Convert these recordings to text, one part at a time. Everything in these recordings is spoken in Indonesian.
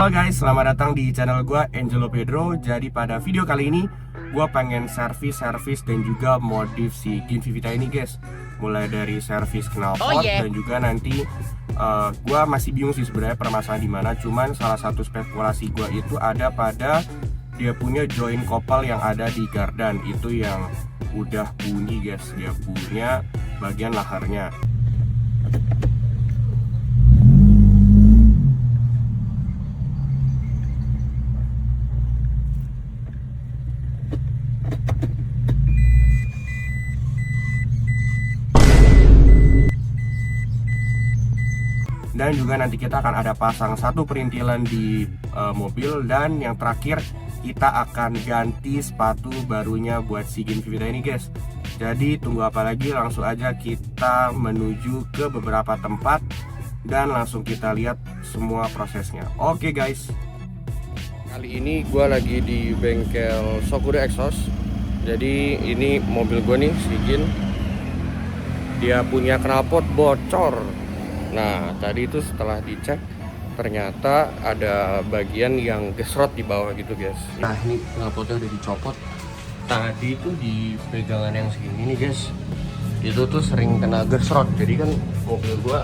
Halo guys, selamat datang di channel gue Angelo Pedro. Jadi pada video kali ini gue pengen servis dan juga modif si Ginvivita ini guys. Mulai dari servis knalpot dan juga nanti gue masih bingung sih sebenarnya permasalahan di mana. Cuman salah satu spekulasi gue itu ada pada dia punya join kopel yang ada di gardan itu yang udah bunyi guys. Dia punya bagian laharnya. Dan juga nanti kita akan ada pasang satu perintilan di mobil. Dan yang terakhir kita akan ganti sepatu barunya buat si Ginvivita ini guys. Jadi tunggu apa lagi, langsung aja kita menuju ke beberapa tempat dan langsung kita lihat semua prosesnya. Oke guys, kali ini gue lagi di bengkel Sokudo Exhaust. Jadi ini mobil gue nih, si Gin, dia punya knalpot bocor. Nah tadi itu setelah dicek ternyata ada bagian yang gesrot di bawah gitu guys. Nah ini knalpotnya udah dicopot. Tadi itu di pegangan yang segini nih guys, itu tuh sering kena gesrot. Jadi kan mobil gua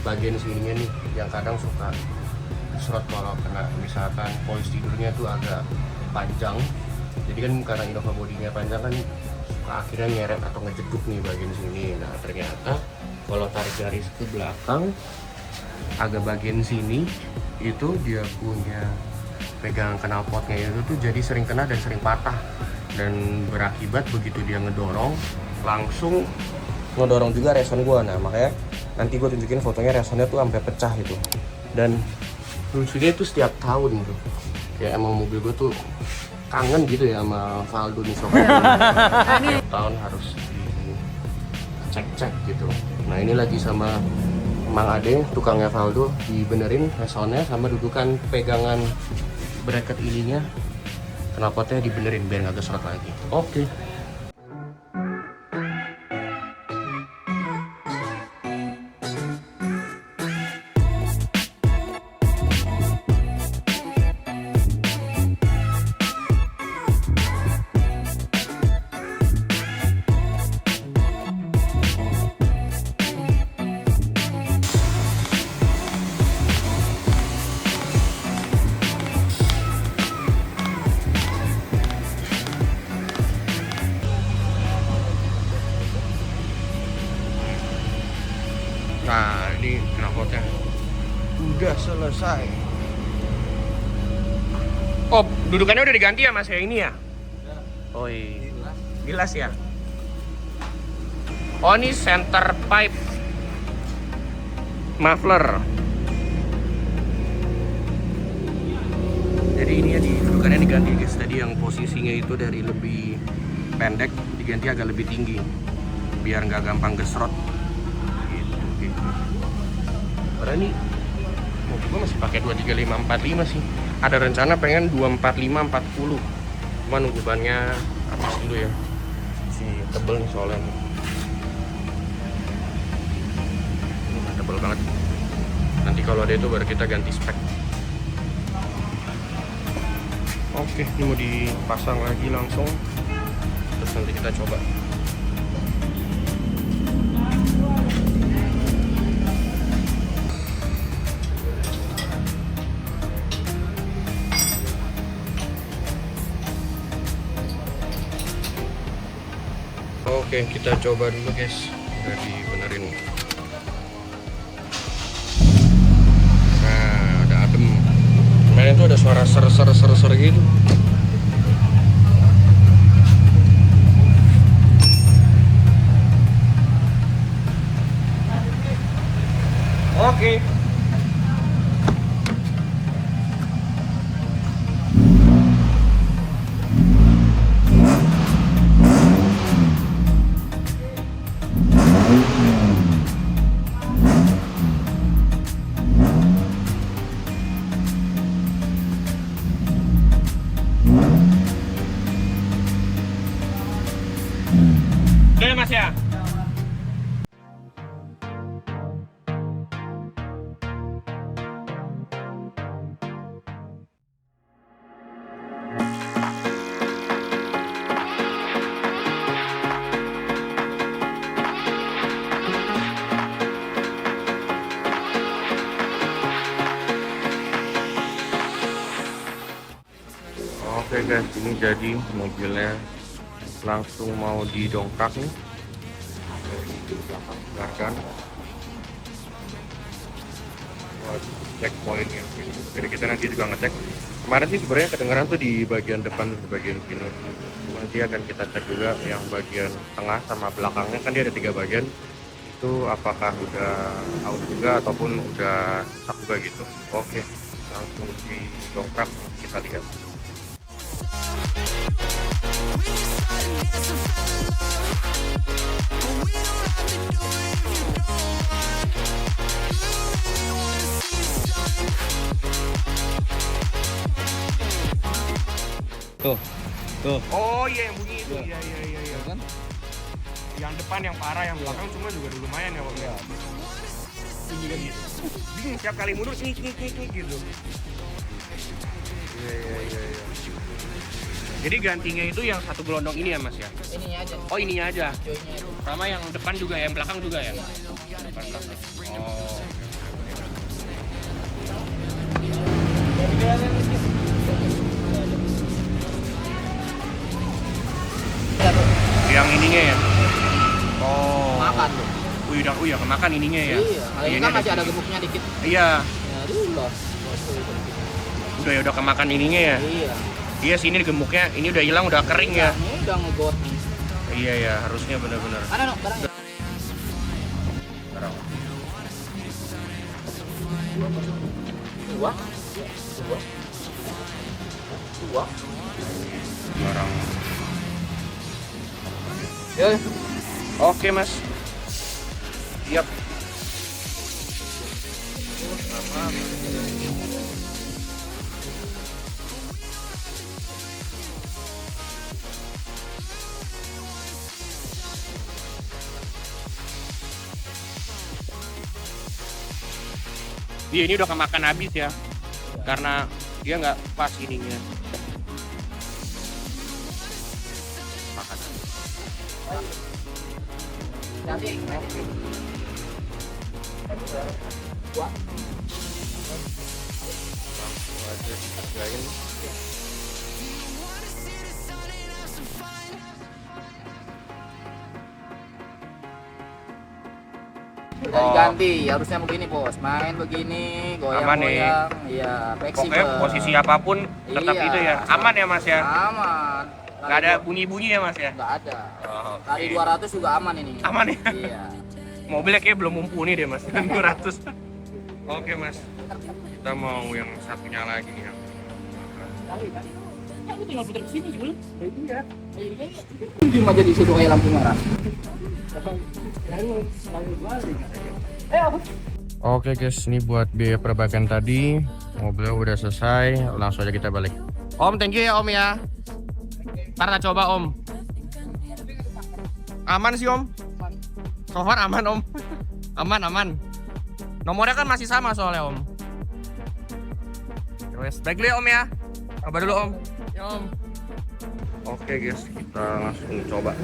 bagian sininya nih yang kadang suka gesrot kalau kena misalkan polis tidurnya tuh agak panjang. Jadi kan karena Innova bodinya panjang kan akhirnya nyeret atau ngejeduk nih bagian sini. Nah ternyata kalau tarik garis ke belakang agak bagian sini itu dia punya pegangan knalpotnya itu tuh jadi sering kena dan sering patah, dan berakibat begitu dia ngedorong langsung ngedorong juga reson gua. Nah makanya nanti gue tunjukin fotonya, resonnya tuh sampai pecah itu. Dan lucunya itu setiap tahun tuh ya, emang mobil gue tuh kangen gitu ya sama Valdo nih sobat. Setiap tahun harus dicek-cek gitu. Nah ini lagi sama Mang Ade, tukangnya Valdo, dibenerin resonnya sama dudukan pegangan bracket ininya, knalpotnya dibenerin biar nggak gesrot lagi. Oke. Nah ini knalpotnya udah selesai. Oh dudukannya udah diganti ya mas ya ini ya? Oh iya, gilas ya? Oh ini center pipe muffler. Jadi ini ya dudukannya diganti guys. Tadi yang posisinya itu dari lebih pendek diganti agak lebih tinggi biar nggak gampang gesrot. Padahal ini mobil gue masih pakai 235/45 sih. Ada rencana pengen 245/40. Cuma nunggu bannya habis dulu ya. Si tebel nih soalnya. Tebel banget. Nanti kalau ada itu baru kita ganti spek. Oke, ini mau dipasang lagi langsung. Terus nanti kita coba. Oke, kita coba dulu guys. Udah dibenerin. Nah, ada adem. Kemarin tuh ada suara ser gitu. Oke. Udah ya mas ya? Oke guys, ini jadi mobilnya langsung mau didongkrak nih. Bahkan buat cek poinnya. Jadi kita nanti juga ngecek. Kemarin sih sebenarnya kedengaran tuh di bagian depan, di bagian sini. Nanti akan kita cek juga yang bagian tengah sama belakangnya, kan dia ada 3 bagian. Itu apakah udah out juga ataupun udah rusak juga gitu. Oke, langsung didongkrak kita lihat. Tuh. Oh iya, yang bunyi itu. Iya. Iya. Kan? Yang depan yang parah, yang belakang cuma juga lumayan ya Om. Iya. Tinggi kan gitu. Bingung tiap kali mundur nyik gitu. Iya. Jadi gantinya itu yang satu gelondong ini ya Mas ya? Ininya aja. Oh ininya aja. Joinnya itu. Sama yang depan juga, yang belakang juga ya? Depan belakang. Oh. Yang ininya ya? Oh. Makan tuh. Udah kemakan ininya ya? Iya, kalau ini kan masih ada gemuknya dikit. Iya. Ya, dulu. Udah kemakan ininya ya? Iya. Iya sini gemuknya, ini udah hilang, udah kering ya? Ini udah ngegot nih. Iya ya, harusnya benar-benar. Ada no, barangnya. Dua. Barang. Ya. Oke Mas. Siap. Iya ini udah kemakan habis ya, karena dia nggak pas ininya. Makan. Nanti. Dua. Langsung aja dikerjain. Ganti, harusnya begini bos, main begini, Aman nih. goyang-goyang, iya, fleksibel. Pokoknya posisi apapun tetap Iya. itu ya, aman ya Mas ya. Aman. Nggak ada bunyi-bunyi ya Mas ya. Nggak ada. Oh, Kali oke. 200 juga aman ini. Aman ya. Iya. Mobilnya kayak belum mumpuni deh Mas. 200. Oke Mas. Kita mau yang satunya lagi nih. Aku tinggal putar ke sini sebelum. Iya. Cuma jadi situ kayak lampu merah. Oke guys, ini buat biaya perbaikan tadi. Mobilnya udah selesai, langsung aja kita balik. Om, thank you ya Om ya. Ntar kita coba Om. Aman sih Om. So far aman Om. Aman. Nomornya kan masih sama soalnya Om. Terus baik dulu ya Om ya. Coba dulu Om. Ya Om. Oke guys, kita langsung coba.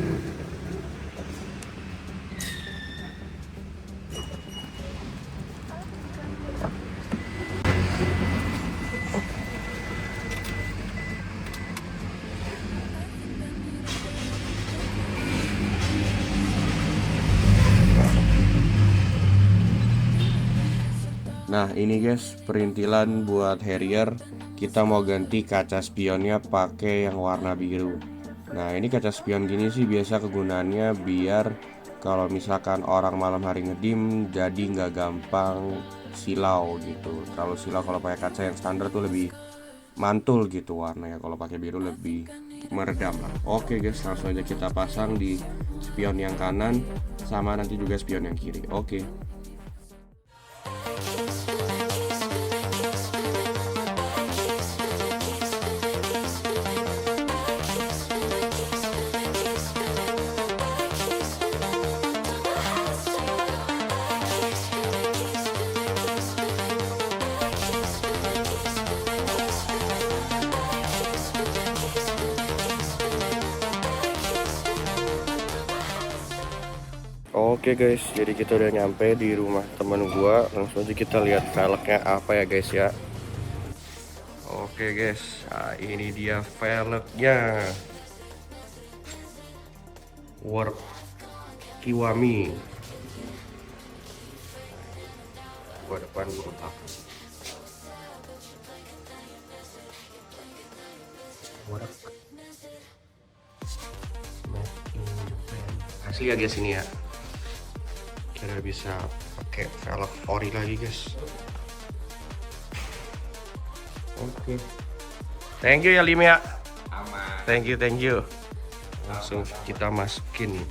Nah ini guys, perintilan buat Harrier. Kita mau ganti kaca spionnya pakai yang warna biru. Nah ini kaca spion gini sih biasa kegunaannya biar kalau misalkan orang malam hari ngedim jadi nggak gampang silau gitu. Terlalu silau kalau pakai kaca yang standar tuh lebih mantul gitu warnanya, kalau pakai biru lebih meredam lah. Oke guys, langsung aja kita pasang di spion yang kanan sama nanti juga spion yang kiri. Oke. Oke guys, jadi kita udah nyampe di rumah temen gua. Langsung aja kita lihat velgnya apa ya guys ya. Oke guys, nah, ini dia velgnya Work Kiwami. Gua depan gua belakang. Work Made in Japan. Asli ya guys ini ya. Kira bisa pakai velg ori lagi guys. Oke. Thank you ya Lim ya. Aman. Thank you. Langsung kita masukin.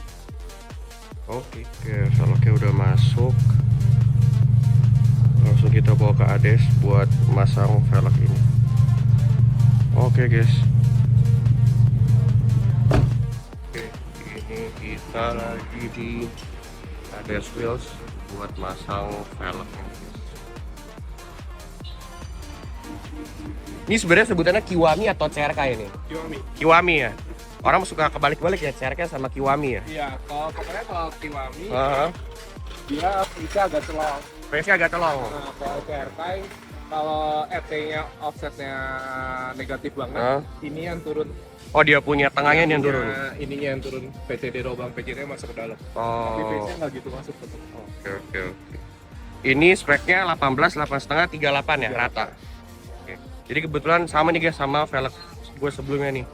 Oke, velgnya udah masuk. Langsung kita bawa ke Ades buat masang velg ini. Oke guys. Oke, ini kita lagi di Ades Wheels buat masang velgnya. Ini sebenarnya sebutannya Kiwami atau CRK ini? Kiwami ya. Orang suka kebalik-balik ya, CRK sama Kiwami ya. Iya, pokoknya kalau Kiwami dia bisa agak celong. Face-nya agak telong. Nah, kalau CRK kalau RT-nya offsetnya negatif banget, ini yang turun. Oh, dia punya tengahnya yang turun. Ininya yang turun, PCD lubang PCD masuk ke dalam. Oh. Tapi face-nya nggak gitu masuk ke dalam. Oke. Ini speknya 18, 8,5, 38 ya, rata. Oke. Jadi kebetulan sama nih guys sama velg gue sebelumnya nih.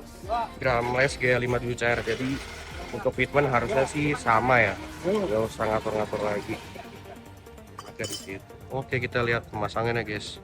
Gramless G57 CR. Jadi untuk fitment harusnya sih sama ya. Gak usah ngatur-ngatur lagi. Oke, di situ. Oke, kita lihat pemasangannya guys.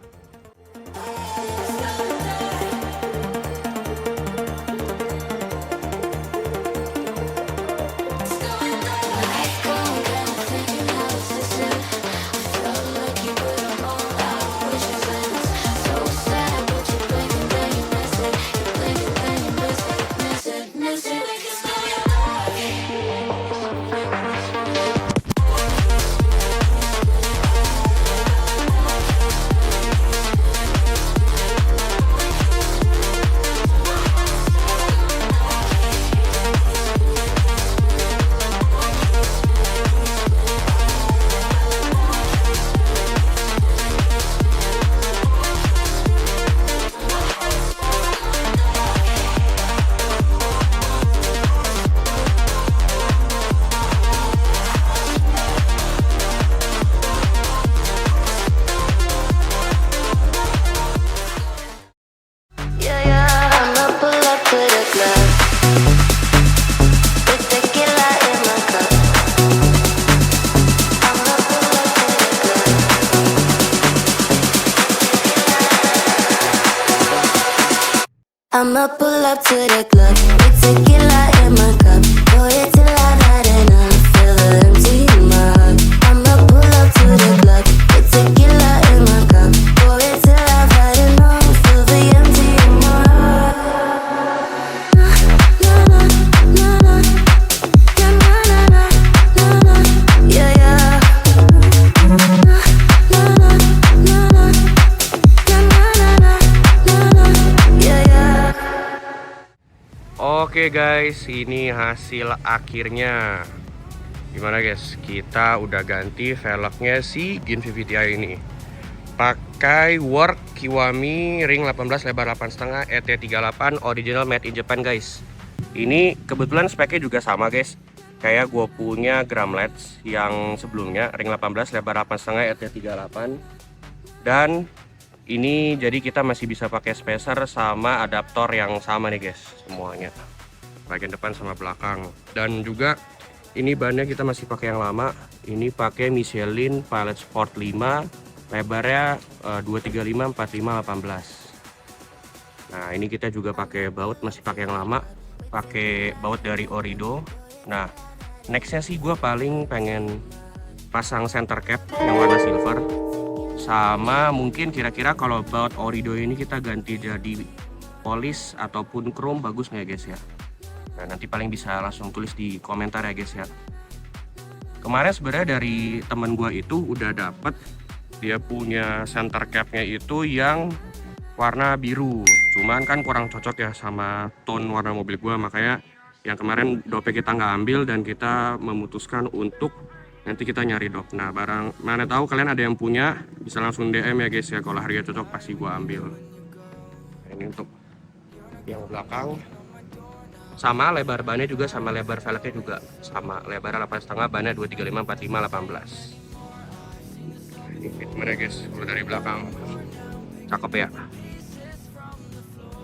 I'ma pull up to the club with tequila in my cup. Pour it till I've had enough. Feel the empty in my heart. I'ma pull up to the club with tequila in my cup. Pour it till I've had enough. Feel the empty in my heart. Na na na na, yeah na na na na na, yeah yeah. Na na na na na, yeah na na na na na, yeah yeah. Oke guys, ini hasil akhirnya. Gimana guys? Kita udah ganti velgnya si Ginfi VTI ini. Pakai Work Kiwami ring 18 lebar 8,5 ET38 original made in Japan guys. Ini kebetulan speknya juga sama guys. Kayak gue punya Gramlets yang sebelumnya ring 18 lebar 8,5 ET38. Dan ini jadi kita masih bisa pakai spacer sama adaptor yang sama nih guys semuanya. Bagian depan sama belakang. Dan juga ini bannya kita masih pakai yang lama. Ini pakai Michelin Pilot Sport 5, lebarnya 235 45 18. Nah, ini kita juga pakai baut, masih pakai yang lama, pakai baut dari Orido. Nah, nextnya sih gue paling pengen pasang center cap yang warna silver, sama mungkin kira-kira kalau baut Orido ini kita ganti jadi polis ataupun chrome, bagus nggak ya guys ya? Nah, nanti paling bisa langsung tulis di komentar ya guys ya. Kemarin sebenarnya dari temen gue itu udah dapet, dia punya center capnya itu yang warna biru, cuman kan kurang cocok ya sama tone warna mobil gue, makanya yang kemarin dopnya kita nggak ambil dan kita memutuskan untuk nanti kita nyari dop. Nah, barang mana tahu kalian ada yang punya, bisa langsung DM ya guys ya, kalau harga cocok pasti gue ambil. Ini untuk yang belakang. Sama lebar bannya juga sama lebar velgnya juga sama. Lebar 8,5, bannya 235 45 18. Ini gimana guys? Kalau dari belakang cakep ya.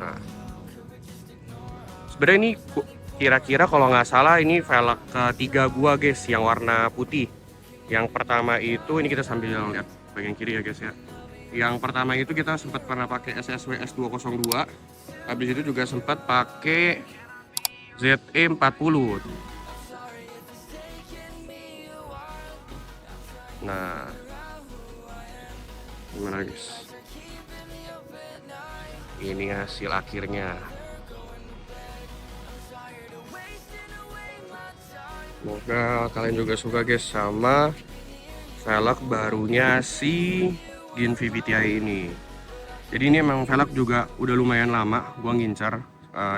Nah, sebenarnya ini kira-kira kalau nggak salah ini velg ketiga gua guys yang warna putih. Yang pertama itu ini kita sambil lihat bagian kiri ya guys ya. Yang pertama itu kita sempat pernah pakai SSW S202. Habis itu juga sempat pakai ZE40. Nah, gimana guys? Ini hasil akhirnya. Semoga kalian juga suka guys sama velg barunya si Gin VVTi ini. Jadi ini emang velg juga udah lumayan lama gua ngincar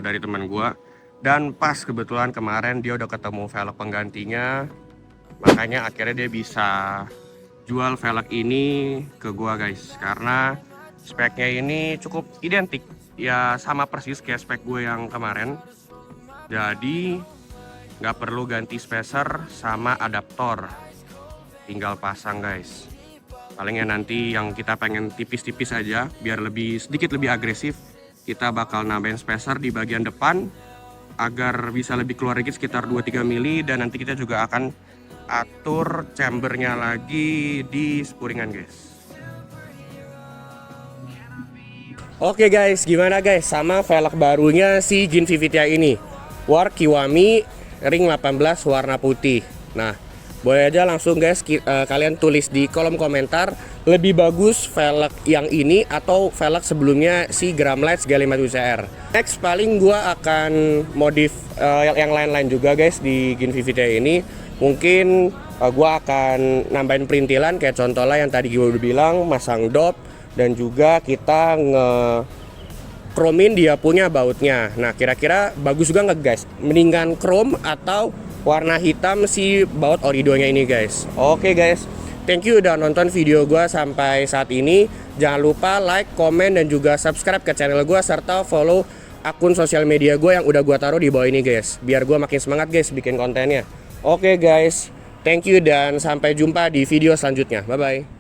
dari teman gua, dan pas kebetulan kemarin dia udah ketemu velg penggantinya, makanya akhirnya dia bisa jual velg ini ke gua guys, karena speknya ini cukup identik ya, sama persis kayak spek gue yang kemarin. Jadi nggak perlu ganti spacer sama adaptor, tinggal pasang guys. Palingnya nanti yang kita pengen tipis-tipis aja biar sedikit lebih agresif, kita bakal nambahin spacer di bagian depan agar bisa lebih keluar dikit sekitar 2-3 mili, dan nanti kita juga akan atur chambernya lagi di spuringan guys. Oke guys, gimana guys sama velg barunya si Gin VVTi ini? War Kiwami ring 18 warna putih. Nah, boleh aja langsung guys kalian tulis di kolom komentar lebih bagus velg yang ini atau velg sebelumnya si Gramlight G57R. Next paling gua akan modif yang lain-lain juga guys di Gin VVTi ini. Mungkin gua akan nambahin perintilan kayak contohnya yang tadi gue udah bilang, masang dop, dan juga kita nge-chromin dia punya bautnya. Nah, kira-kira bagus juga nggak guys? Mendingan chrome atau warna hitam si baut oridonya ini guys? Oke guys, thank you udah nonton video gua sampai saat ini. Jangan lupa like, komen, dan juga subscribe ke channel gua, serta follow akun sosial media gue yang udah gua taruh di bawah ini guys, biar gua makin semangat guys bikin kontennya. Oke guys, thank you dan sampai jumpa di video selanjutnya. Bye bye.